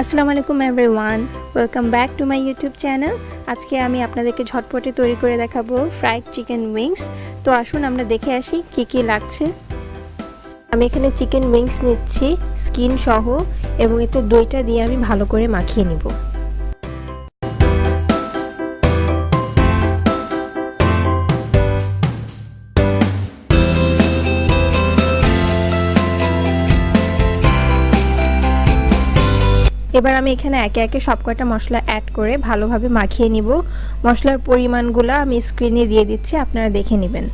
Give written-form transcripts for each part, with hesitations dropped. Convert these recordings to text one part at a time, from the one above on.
আসসালামু আলাইকুম everyone, welcome back to my YouTube channel. আজকে আমি আপনাদেরকে ঝটপটে তৈরি করে দেখাবো ফ্রাইড চিকেন উইংস। তো আসুন আমরা দেখে আসি কি কি লাগছে। আমি এখানে চিকেন উইংস নিচ্ছি স্কিন সহ, এবং এতে দইটা দিয়ে আমি ভালো করে মাখিয়ে নিব। এবার আমি এখানে একে একে সবকটা মশলা অ্যাড করে ভালোভাবে মাখিয়ে নিব। মশলার পরিমাণগুলো আমি স্ক্রিনে দিয়ে দিচ্ছি, আপনারা দেখে নেবেন।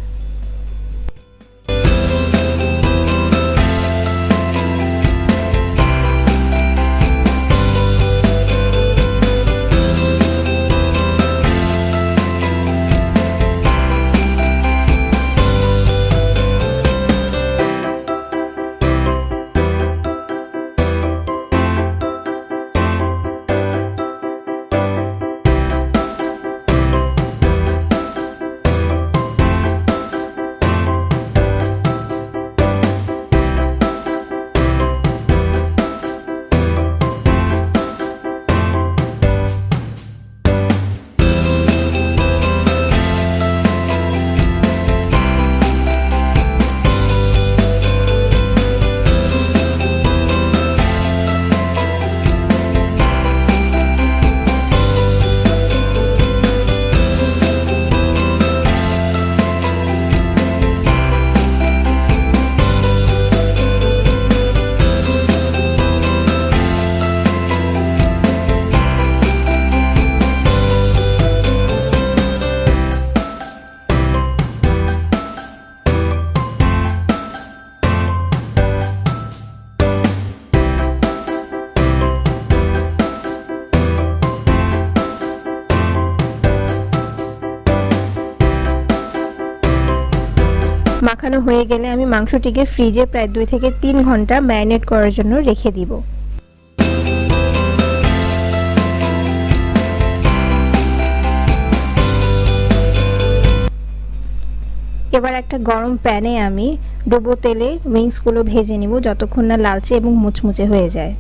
মাখানো হয়ে গেলে আমি মাংসটিকে ফ্রিজে প্রায় 2 থেকে 3 ঘন্টা ম্যারিনেট করার জন্য রেখে দিব। এবার একটা গরম প্যানে আমি ডুবো তেলে উইংসগুলো ভেজে নিব যতক্ষণ না লালচে এবং মুচমুচে হয়ে যায়।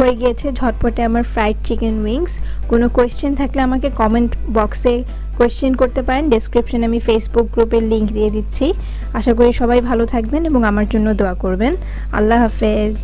হয়ে গিয়েছে ঝটপটে আমার ফ্রাইড চিকেন উইংস। কোনো কোয়েশ্চেন থাকলে আমাকে কমেন্ট বক্সে কোয়েশ্চেন করতে পারেন। ডেসক্রিপশনে আমি ফেসবুক গ্রুপের লিংক দিয়ে দিচ্ছি। আশা করি সবাই ভালো থাকবেন এবং আমার জন্য দোয়া করবেন। আল্লাহ হাফেজ।